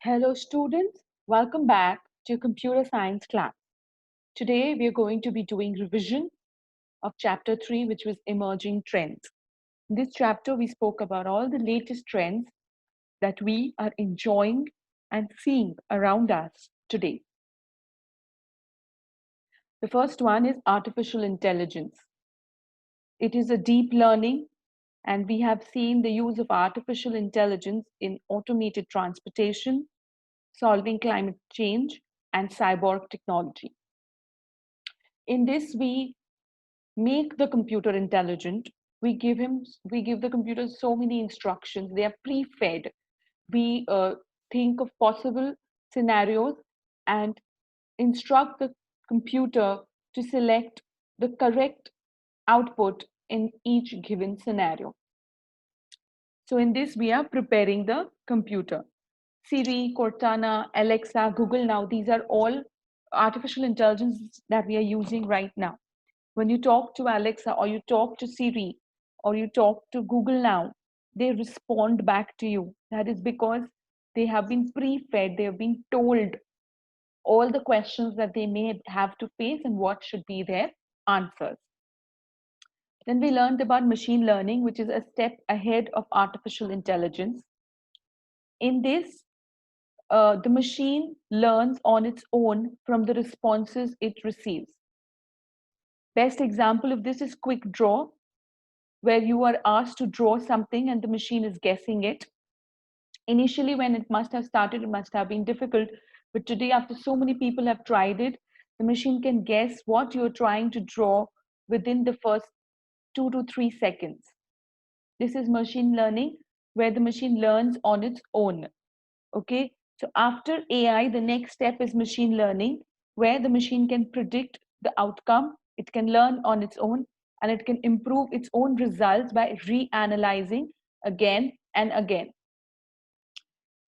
Hello students, welcome back to computer science class. Today we are going to be doing revision of chapter 3 which was emerging trends. In this chapter we spoke about all the latest trends that we are enjoying and seeing around us today. The first one is artificial intelligence. It is a deep learning, and we have seen the use of artificial intelligence in automated transportation, solving climate change, and cyborg technology. In this, we make the computer intelligent. We give the computer so many instructions. They are pre-fed. We think of possible scenarios and instruct the computer to select the correct output in each given scenario. So in this, we are preparing the computer. Siri, Cortana, Alexa, Google Now, these are all artificial intelligence that we are using right now. When you talk to Alexa or you talk to Siri or you talk to Google Now, they respond back to you. That is because they have been pre-fed, they have been told all the questions that they may have to face and what should be their answers. Then we learned about machine learning, which is a step ahead of artificial intelligence. In this, the machine learns on its own from the responses it receives. Best example of this is quick draw, where you are asked to draw something and the machine is guessing it. Initially, when it must have started, it must have been difficult. But today, after so many people have tried it, the machine can guess what you're trying to draw within the first 2 to 3 seconds. This is machine learning, where the machine learns on its own. Okay, so after AI, the next step is machine learning, where the machine can predict the outcome, it can learn on its own, and it can improve its own results by reanalyzing again and again.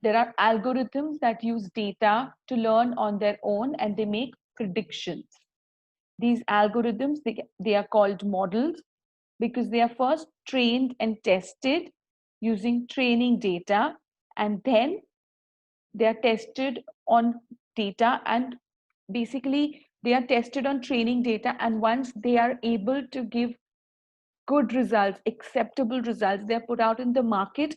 There are algorithms that use data to learn on their own and they make predictions. These algorithms, they are called models because they are first trained and tested using training data, and then they are tested on data, and basically they are tested on training data, and once they are able to give good results, acceptable results, they're put out in the market,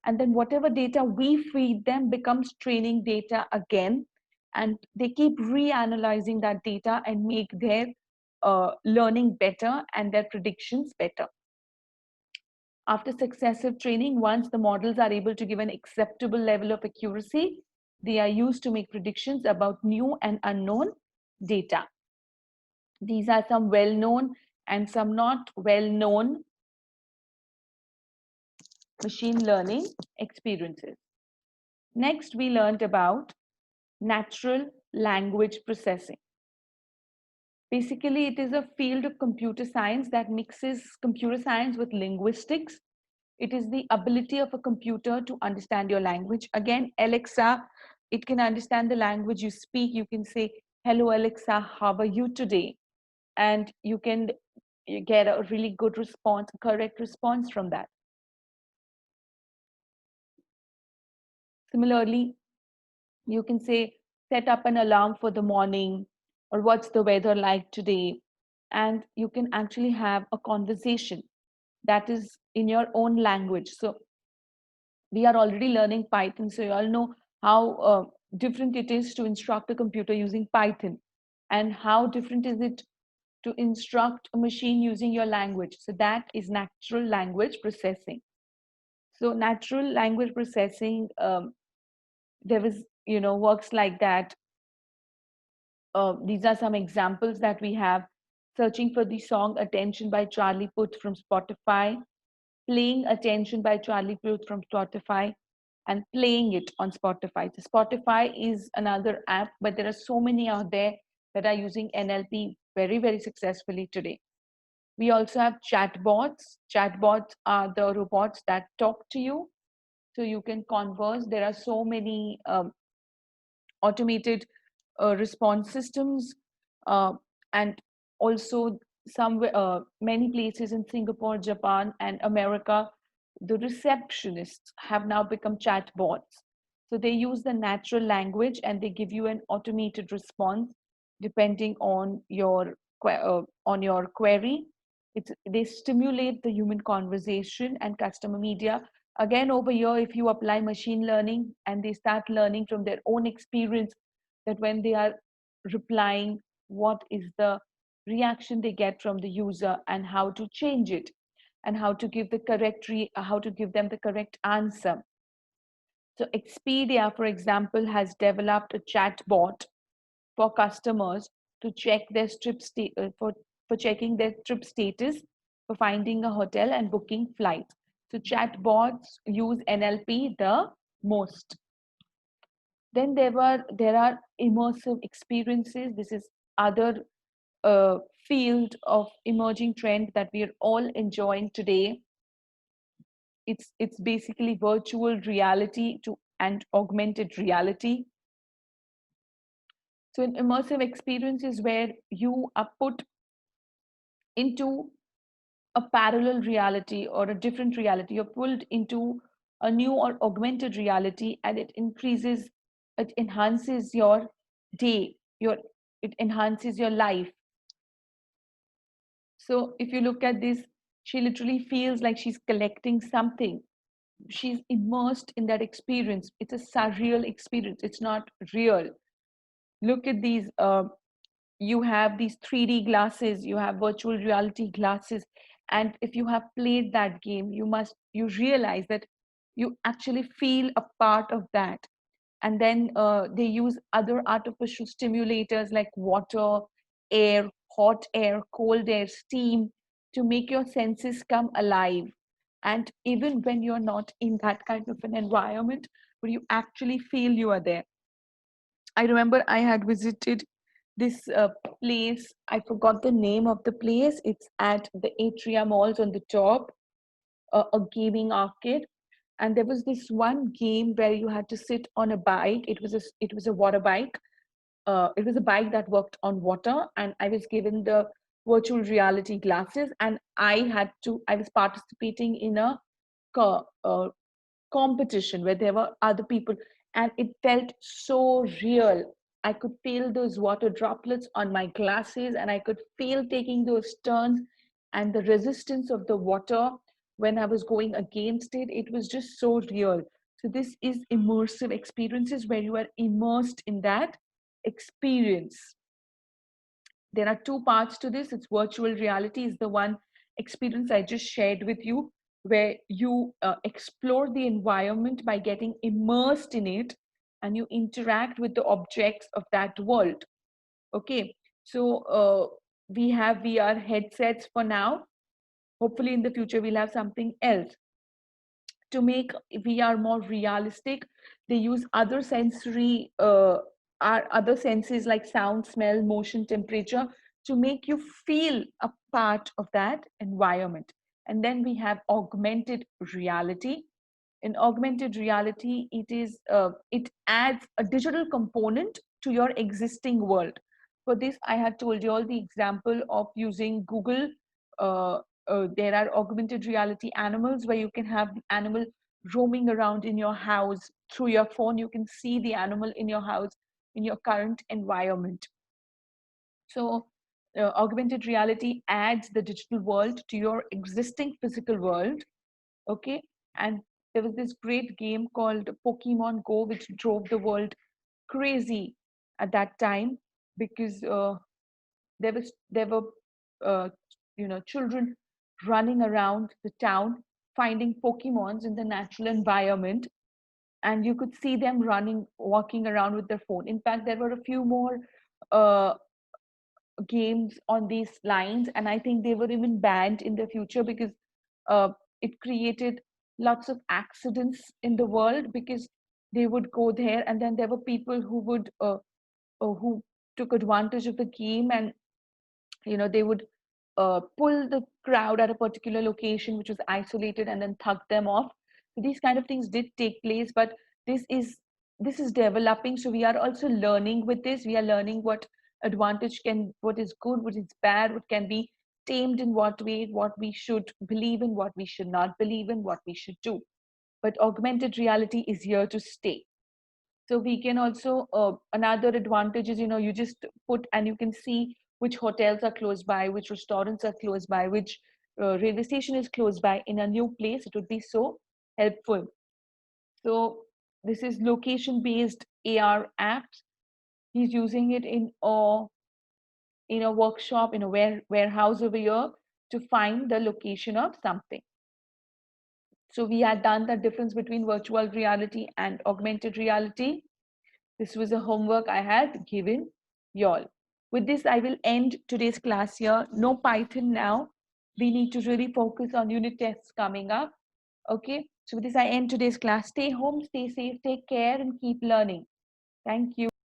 and then whatever data we feed them becomes training data again, and they keep reanalyzing that data and make their learning better and their predictions better. After successive training, once the models are able to give an acceptable level of accuracy, they are used to make predictions about new and unknown data. These are some well-known and some not well-known machine learning experiences. Next, we learned about natural language processing. Basically, it is a field of computer science that mixes computer science with linguistics. It is the ability of a computer to understand your language. Again, Alexa, it can understand the language you speak. You can say, "Hello, Alexa, how are you today?" And you can get a really good response, a correct response from that. Similarly, you can say, "Set up an alarm for the morning," or "What's the weather like today?" And you can actually have a conversation that is in your own language. So we are already learning Python, so you all know how different it is to instruct a computer using Python, and how different is it to instruct a machine using your language. So that is natural language processing. So natural language processing, there is, works like that. These are some examples that we have. Searching for the song Attention by Charlie Puth from Spotify, playing Attention by Charlie Puth from Spotify, and playing it on Spotify. So Spotify is another app, but there are so many out there that are using NLP very, very successfully today. We also have chatbots. Chatbots are the robots that talk to you, so you can converse. There are so many automated response systems, uh, and also some many places in Singapore, Japan, and America, the receptionists have now become chatbots. So they use the natural language and they give you an automated response depending on your query. They stimulate the human conversation and customer media. Again, over here, if you apply machine learning and they start learning from their own experience, that when they are replying, what is the reaction they get from the user and how to change it and how to give how to give them the correct answer. So Expedia, for example, has developed a chat bot for customers to check their for checking their trip status, for finding a hotel and booking flights. So chatbots use NLP the most. Then there are immersive experiences. This is other field of emerging trend that we are all enjoying today. It's basically virtual reality to and augmented reality. So an immersive experience is where you are put into a parallel reality or a different reality. You're pulled into a new or augmented reality, and it enhances your day, it enhances your life. So if you look at this, she literally feels like she's collecting something. She's immersed in that experience. It's a surreal experience. It's not real. Look at these. You have these 3D glasses. You have virtual reality glasses, and if you have played that game, you realize that you actually feel a part of that. And then they use other artificial stimulators like water, air, hot air, cold air, steam to make your senses come alive. And even when you're not in that kind of an environment, but you actually feel you are there. I remember I had visited this place. I forgot the name of the place. It's at the Atria Malls on the top, a gaming arcade. And there was this one game where you had to sit on a bike. It was a water bike. It was a bike that worked on water, and I was given the virtual reality glasses, and I was participating in a competition where there were other people, and it felt so real. I could feel those water droplets on my glasses, and I could feel taking those turns and the resistance of the water when I was going against it. It was just so real. So this is immersive experiences where you are immersed in that experience. There are two parts to this. It's virtual reality is the one experience I just shared with you, where you explore the environment by getting immersed in it and you interact with the objects of that world. Okay, so we have VR headsets for now. Hopefully in the future we'll have something else. To make VR more realistic, they use other senses like sound, smell, motion, temperature to make you feel a part of that environment. And then we have augmented reality. In augmented reality, it adds a digital component to your existing world. For this, I had told you all the example of using Google. There are augmented reality animals where you can have the animal roaming around in your house through your phone. You can see the animal in your house in your current environment. So augmented reality adds the digital world to your existing physical world. Okay, and there was this great game called Pokemon Go which drove the world crazy at that time, because there were uh, children running around the town finding Pokemons in the natural environment, and you could see them running, walking around with their phone. In fact, there were a few more uh, games on these lines, and I think they were even banned in the future because uh, it created lots of accidents in the world, because they would go there and then there were people who took advantage of the game, and they would pull the crowd at a particular location which was isolated and then thug them off. So these kind of things did take place, but this is this is developing. So we are also learning with this. We are learning what is good, what is bad, what can be tamed in what way, what we should believe in, what we should not believe in, what we should do. But augmented reality is here to stay. So we can also, another advantage is, you just put and you can see which hotels are close by, which restaurants are close by, which railway station is close by in a new place. It would be so helpful. So this is location based AR apps. He's using it in a workshop, in a warehouse over here, to find the location of something. So we had done the difference between virtual reality and augmented reality. This was a homework I had given y'all. With this, I will end today's class here. No Python now. We need to really focus on unit tests coming up. Okay. So with this, I end today's class. Stay home, stay safe, take care, and keep learning. Thank you.